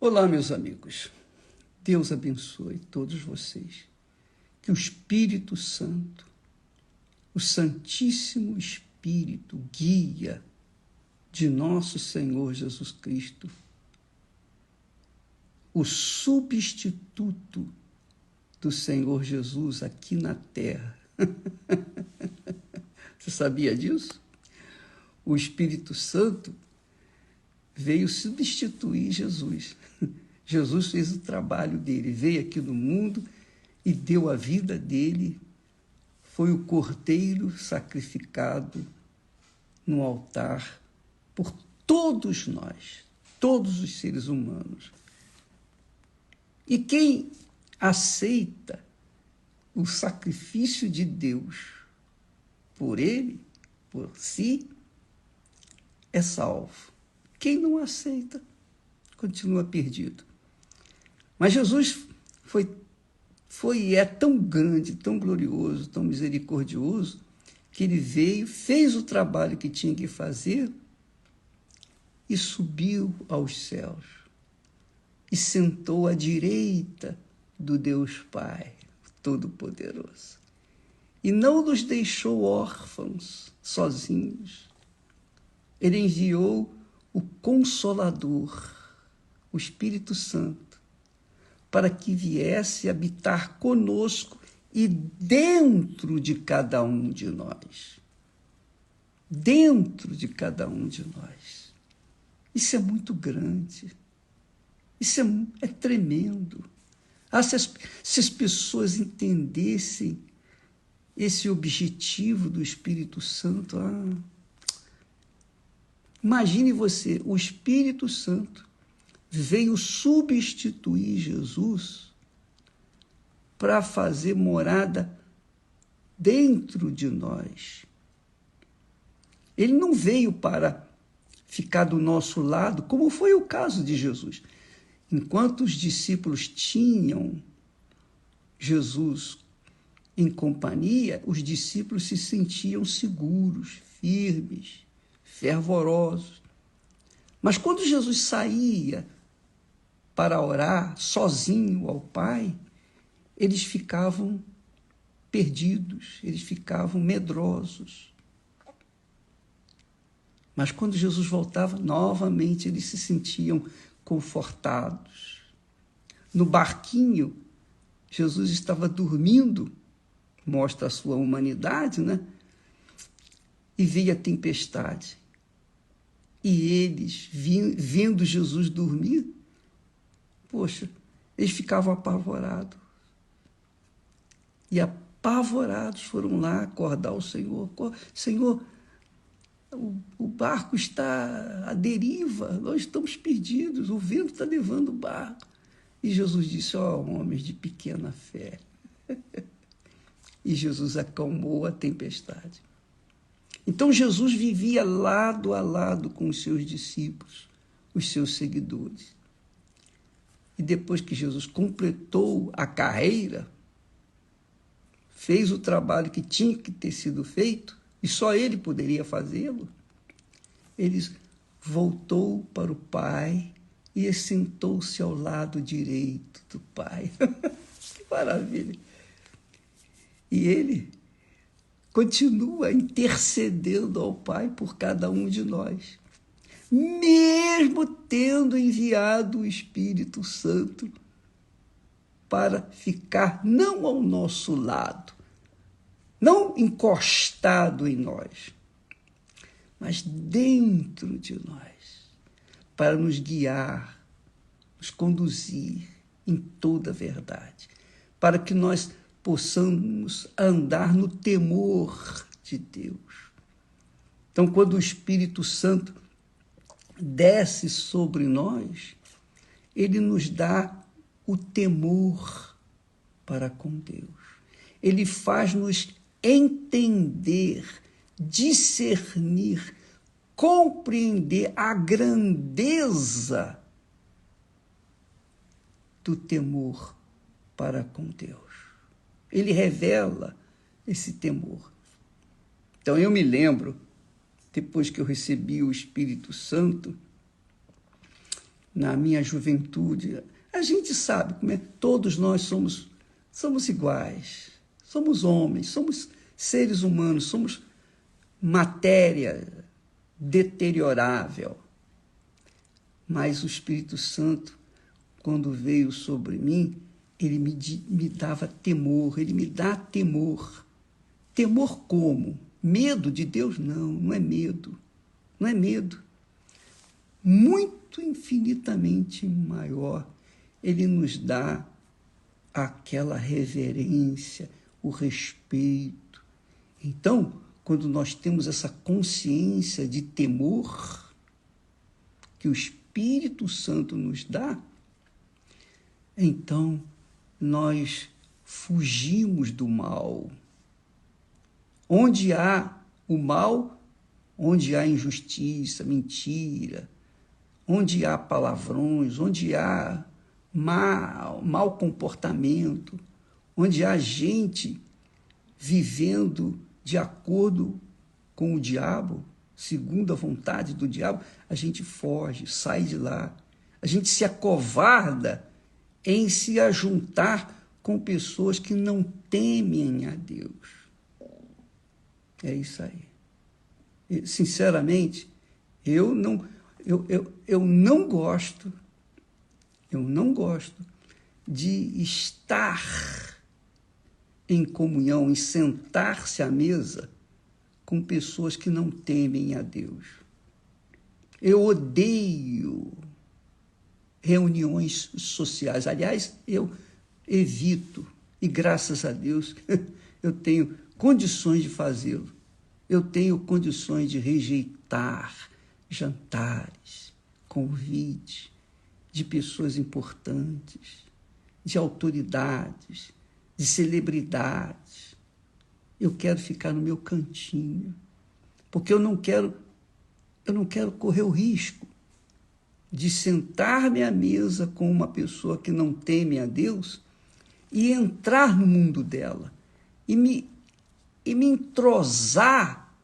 Olá, meus amigos. Deus abençoe todos vocês. Que o Espírito Santo, o Santíssimo Espírito, guia de nosso Senhor Jesus Cristo, o substituto do Senhor Jesus aqui na terra. Você sabia disso? O Espírito Santo veio substituir Jesus. Jesus fez o trabalho dele, veio aqui no mundo e deu a vida dele. Foi o cordeiro sacrificado no altar por todos nós, todos os seres humanos. E quem aceita o sacrifício de Deus por ele, por si, é salvo. Quem não aceita, continua perdido. Mas Jesus foi e é tão grande, tão glorioso, tão misericordioso, que ele veio, fez o trabalho que tinha que fazer e subiu aos céus. E sentou à direita do Deus Pai Todo-Poderoso. E não nos deixou órfãos, sozinhos. Ele enviou o Consolador, o Espírito Santo, para que viesse habitar conosco e dentro de cada um de nós. Dentro de cada um de nós. Isso é muito grande. Isso é tremendo. Se as pessoas entendessem esse objetivo do Espírito Santo, imagine você, o Espírito Santo veio substituir Jesus para fazer morada dentro de nós. Ele não veio para ficar do nosso lado, como foi o caso de Jesus. Enquanto os discípulos tinham Jesus em companhia, os discípulos se sentiam seguros, firmes, fervorosos. Mas quando Jesus saía para orar sozinho ao Pai, eles ficavam perdidos, eles ficavam medrosos. Mas quando Jesus voltava, novamente eles se sentiam confortados. No barquinho, Jesus estava dormindo, mostra a sua humanidade, né? E veio a tempestade. E eles, vendo Jesus dormir, poxa, eles ficavam apavorados. E apavorados foram lá acordar o Senhor. Senhor, o barco está à deriva, nós estamos perdidos, o vento está levando o barco. E Jesus disse, homens de pequena fé. E Jesus acalmou a tempestade. Então Jesus vivia lado a lado com os seus discípulos, os seus seguidores. E depois que Jesus completou a carreira, fez o trabalho que tinha que ter sido feito, e só ele poderia fazê-lo, ele voltou para o Pai e assentou-se ao lado direito do Pai. Que maravilha! E ele continua intercedendo ao Pai por cada um de nós, mesmo tendo enviado o Espírito Santo para ficar não ao nosso lado, não encostado em nós, mas dentro de nós, para nos guiar, nos conduzir em toda a verdade, para que nós possamos andar no temor de Deus. Então, quando o Espírito Santo desce sobre nós, ele nos dá o temor para com Deus. Ele faz-nos entender, discernir, compreender a grandeza do temor para com Deus. Ele revela esse temor. Então, eu me lembro, depois que eu recebi o Espírito Santo, na minha juventude, a gente sabe como é. Todos nós somos iguais, somos homens, somos seres humanos, somos matéria deteriorável. Mas o Espírito Santo, quando veio sobre mim, ele me dava temor, ele me dá temor. Temor como? Medo de Deus? Não, não é medo. Não é medo. Muito infinitamente maior. Ele nos dá aquela reverência, o respeito. Então, quando nós temos essa consciência de temor que o Espírito Santo nos dá, então nós fugimos do mal. Onde há o mal, onde há injustiça, mentira, onde há palavrões, onde há mau comportamento, onde há gente vivendo de acordo com o diabo, segundo a vontade do diabo, a gente foge, sai de lá. A gente se acovarda em se ajuntar com pessoas que não temem a Deus. É isso aí. Sinceramente, eu não gosto de estar em comunhão, em sentar-se à mesa com pessoas que não temem a Deus. Eu odeio reuniões sociais. Aliás, eu evito, e graças a Deus eu tenho condições de fazê-lo. Eu tenho condições de rejeitar jantares, convites de pessoas importantes, de autoridades, de celebridades. Eu quero ficar no meu cantinho, porque eu não quero correr o risco de sentar-me à mesa com uma pessoa que não teme a Deus e entrar no mundo dela e me entrosar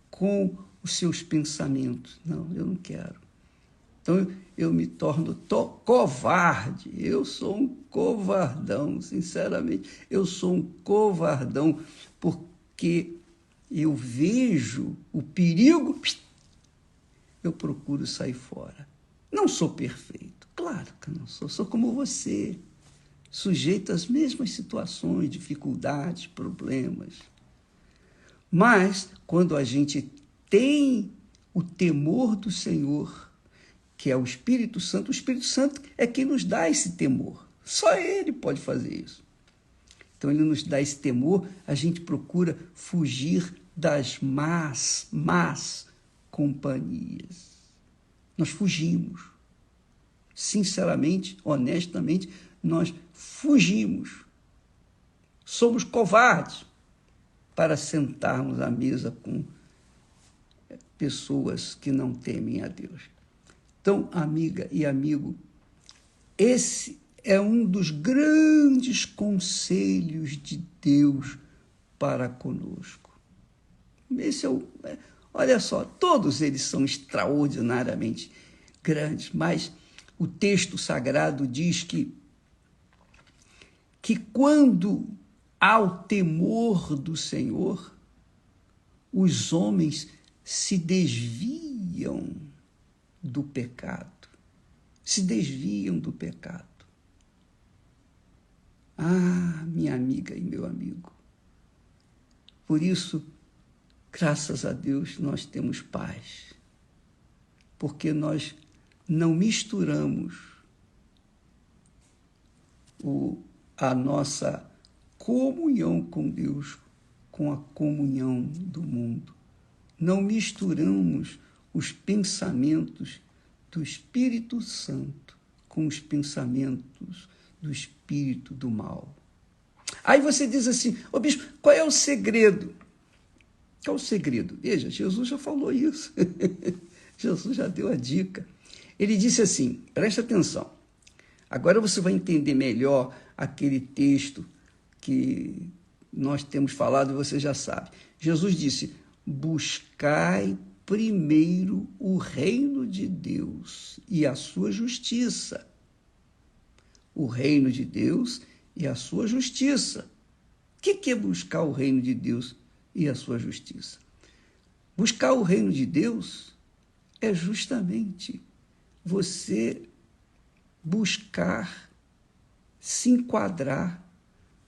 com os seus pensamentos. Não, eu não quero. Então, eu me torno covarde. Eu sou um covardão, sinceramente. Eu sou um covardão, porque eu vejo o perigo, eu procuro sair fora. Não sou perfeito, claro que não sou. Sou como você, sujeito às mesmas situações, dificuldades, problemas. Mas, quando a gente tem o temor do Senhor, que é o Espírito Santo é quem nos dá esse temor. Só Ele pode fazer isso. Então, Ele nos dá esse temor, a gente procura fugir das más companhias. Nós fugimos. Sinceramente, honestamente, nós fugimos. Somos covardes para sentarmos à mesa com pessoas que não temem a Deus. Então, amiga e amigo, esse é um dos grandes conselhos de Deus para conosco. Olha só, todos eles são extraordinariamente grandes, mas o texto sagrado diz que quando há o temor do Senhor, os homens se desviam do pecado. Se desviam do pecado. Ah, minha amiga e meu amigo. Por isso, graças a Deus, nós temos paz. Porque nós não misturamos a nossa comunhão com Deus com a comunhão do mundo. Não misturamos os pensamentos do Espírito Santo com os pensamentos do espírito do mal. Aí você diz assim, ô bispo, qual é o segredo? Qual é o segredo? Veja, Jesus já falou isso. Jesus já deu a dica. Ele disse assim, presta atenção, agora você vai entender melhor aquele texto que nós temos falado e você já sabe. Jesus disse, buscai primeiro o reino de Deus e a sua justiça. O reino de Deus e a sua justiça. O que é buscar o reino de Deus e a sua justiça? Buscar o reino de Deus é justamente você buscar se enquadrar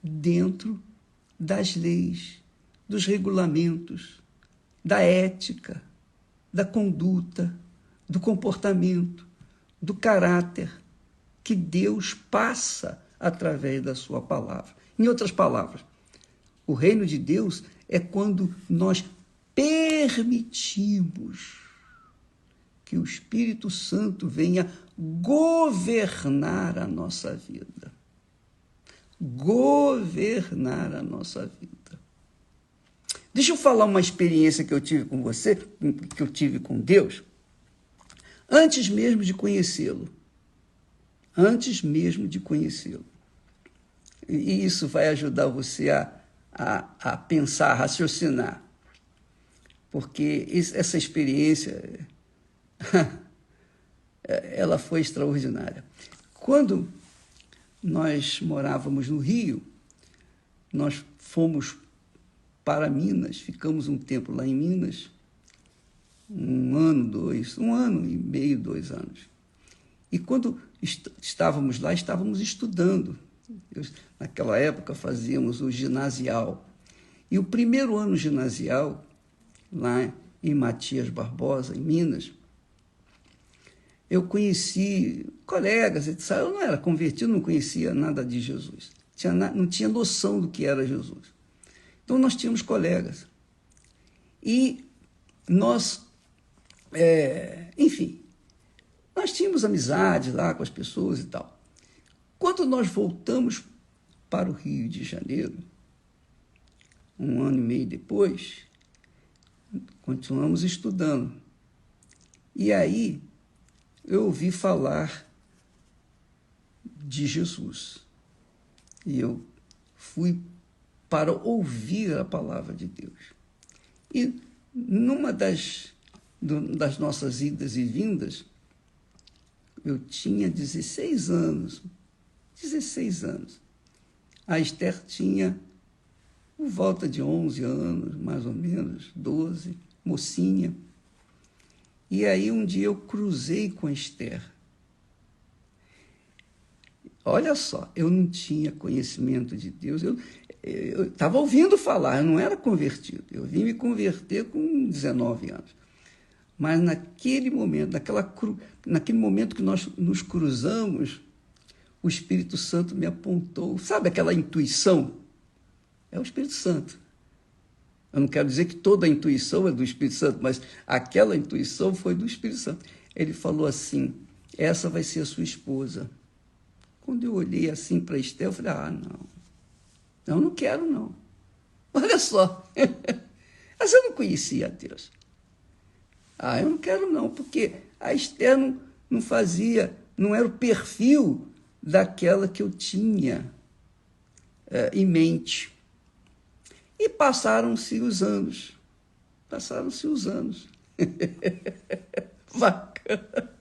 dentro das leis, dos regulamentos, da ética, da conduta, do comportamento, do caráter que Deus passa através da sua palavra. Em outras palavras, o reino de Deus é quando nós permitimos que o Espírito Santo venha governar a nossa vida. Governar a nossa vida. Deixa eu falar uma experiência que eu tive com você, que eu tive com Deus, antes mesmo de conhecê-lo. Antes mesmo de conhecê-lo. E isso vai ajudar você a pensar, a raciocinar. Porque essa experiência, ela foi extraordinária. Quando nós morávamos no Rio, nós fomos para Minas, ficamos um tempo lá em Minas, um ano e meio, 2 anos. E quando estávamos lá, estávamos estudando. Naquela época fazíamos o ginasial. E o primeiro ano ginasial, lá em Matias Barbosa, em Minas, eu conheci colegas, etc. Eu não era convertido, não conhecia nada de Jesus. Não tinha noção do que era Jesus. Então, nós tínhamos colegas. E nós, enfim, nós tínhamos amizade lá com as pessoas e tal. Quando nós voltamos para o Rio de Janeiro, 1 ano e meio depois, continuamos estudando. E aí, eu ouvi falar de Jesus. E eu fui para ouvir a palavra de Deus. E numa das nossas idas e vindas, eu tinha 16 anos. 16 anos. A Esther tinha por volta de 11 anos, mais ou menos, 12, mocinha. E aí um dia eu cruzei com a Esther. Olha só, eu não tinha conhecimento de Deus, eu estava ouvindo falar, eu não era convertido. Eu vim me converter com 19 anos. Mas naquele momento, naquele momento que nós nos cruzamos, o Espírito Santo me apontou. Sabe aquela intuição? É o Espírito Santo. Eu não quero dizer que toda a intuição é do Espírito Santo, mas aquela intuição foi do Espírito Santo. Ele falou assim, essa vai ser a sua esposa. Quando eu olhei assim para Esther, eu falei, não, não quero não. Olha só, mas eu não conhecia a Deus. Eu não quero não, porque a Esther não era o perfil daquela que eu tinha em mente. E passaram-se os anos. Bacana.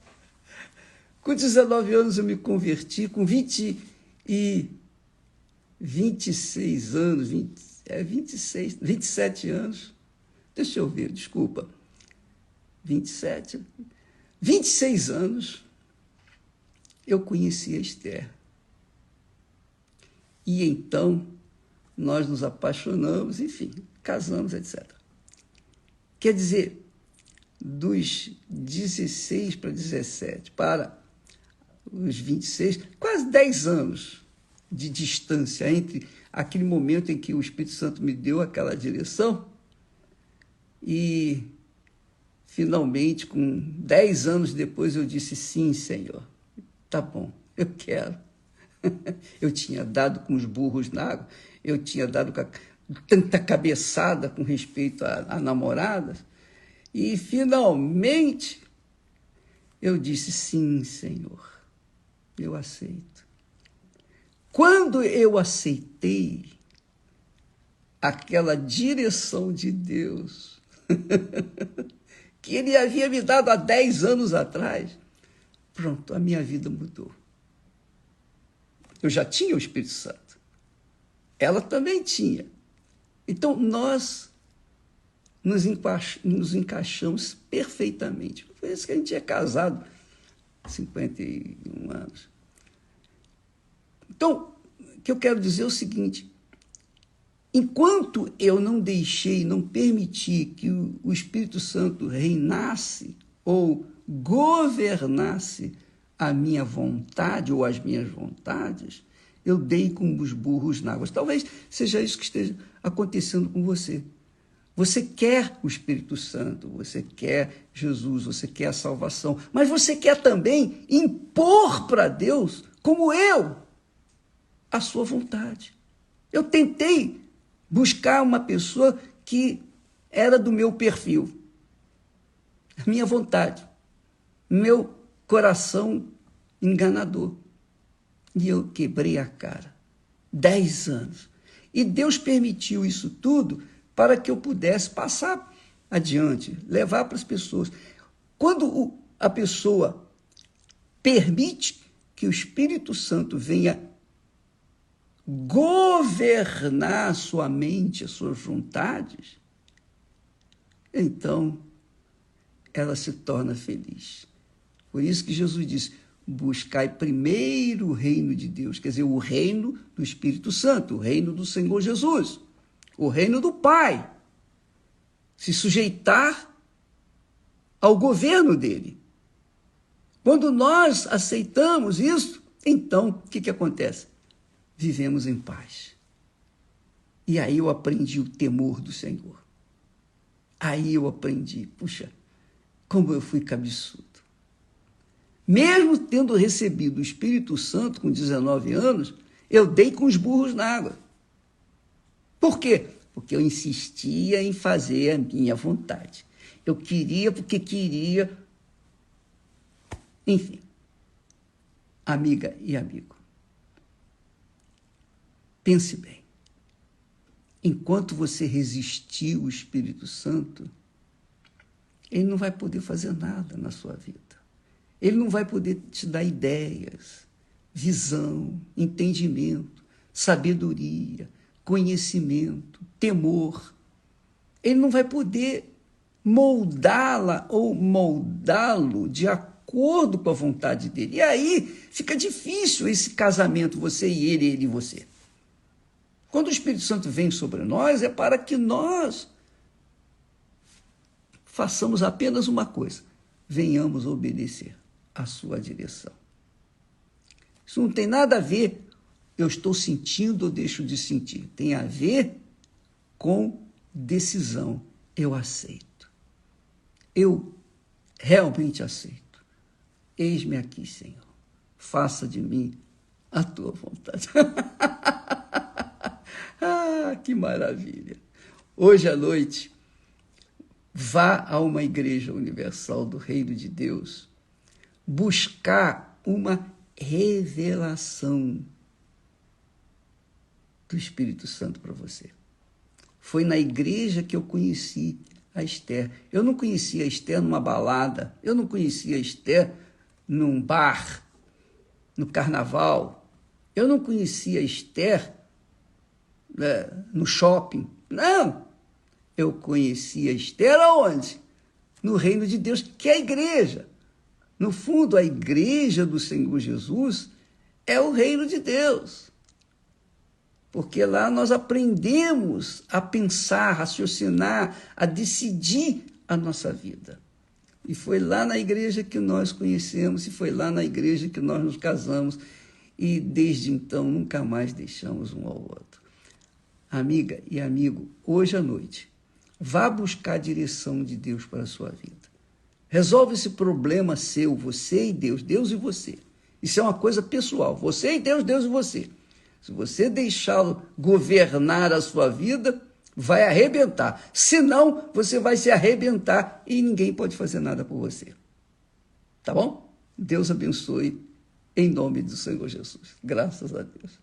Com 19 anos eu me converti, com 26 anos, 27 anos. Deixa eu ver, desculpa. 26 anos, eu conheci a Esther. E então, nós nos apaixonamos, enfim, casamos, etc. Quer dizer, dos 16 para 17, para os 26, quase 10 anos de distância entre aquele momento em que o Espírito Santo me deu aquela direção e, finalmente, com 10 anos depois, eu disse, sim, Senhor, tá bom, eu quero. Eu tinha dado com os burros na água, eu tinha dado tanta cabeçada com respeito a namoradas, e, finalmente, eu disse, sim, Senhor, eu aceito. Quando eu aceitei aquela direção de Deus, que ele havia me dado há 10 anos atrás, pronto, a minha vida mudou. Eu já tinha o Espírito Santo. Ela também tinha. Então, nós nos encaixamos perfeitamente. Por isso que a gente é casado há 51 anos. Então, o que eu quero dizer é o seguinte: enquanto eu não deixei, não permiti que o Espírito Santo reinasse ou governasse a minha vontade ou as minhas vontades, eu dei com os burros na água. Talvez seja isso que esteja acontecendo com você. Você quer o Espírito Santo, você quer Jesus, você quer a salvação, mas você quer também impor para Deus, como eu, a sua vontade. Eu tentei buscar uma pessoa que era do meu perfil, a minha vontade, meu coração enganador. E eu quebrei a cara. 10 anos. E Deus permitiu isso tudo para que eu pudesse passar adiante, levar para as pessoas. Quando a pessoa permite que o Espírito Santo venha governar a sua mente, as suas vontades, então ela se torna feliz. Por isso que Jesus disse: buscai primeiro o reino de Deus, quer dizer, o reino do Espírito Santo, o reino do Senhor Jesus, o reino do Pai. Se sujeitar ao governo dele. Quando nós aceitamos isso, então, o que acontece? Vivemos em paz. E aí eu aprendi o temor do Senhor. Aí eu aprendi, puxa, como eu fui cabeçudo. Mesmo tendo recebido o Espírito Santo com 19 anos, eu dei com os burros na água. Por quê? Porque eu insistia em fazer a minha vontade. Eu queria porque queria. Enfim, amiga e amigo, pense bem. Enquanto você resistir ao Espírito Santo, ele não vai poder fazer nada na sua vida. Ele não vai poder te dar ideias, visão, entendimento, sabedoria, conhecimento, temor. Ele não vai poder moldá-la ou moldá-lo de acordo com a vontade dele. E aí fica difícil esse casamento, você e ele e você. Quando o Espírito Santo vem sobre nós, é para que nós façamos apenas uma coisa: venhamos obedecer a sua direção. Isso não tem nada a ver, eu estou sentindo ou deixo de sentir. Tem a ver com decisão. Eu aceito. Eu realmente aceito. Eis-me aqui, Senhor. Faça de mim a tua vontade. Ah, que maravilha. Hoje à noite, vá a uma igreja universal do Reino de Deus buscar uma revelação do Espírito Santo para você. Foi na igreja que eu conheci a Esther. Eu não conhecia a Esther numa balada, eu não conhecia a Esther num bar, no carnaval, eu não conhecia a Esther no shopping. Não! Eu conhecia a Esther aonde? No reino de Deus, que é a igreja. No fundo, a igreja do Senhor Jesus é o reino de Deus. Porque lá nós aprendemos a pensar, a raciocinar, a decidir a nossa vida. E foi lá na igreja que nós conhecemos, e foi lá na igreja que nós nos casamos, e desde então nunca mais deixamos um ao outro. Amiga e amigo, hoje à noite, vá buscar a direção de Deus para a sua vida. Resolve esse problema seu, você e Deus, Deus e você. Isso é uma coisa pessoal, você e Deus, Deus e você. Se você deixá-lo governar a sua vida, vai arrebentar. Senão, você vai se arrebentar e ninguém pode fazer nada por você. Tá bom? Deus abençoe em nome do Senhor Jesus. Graças a Deus.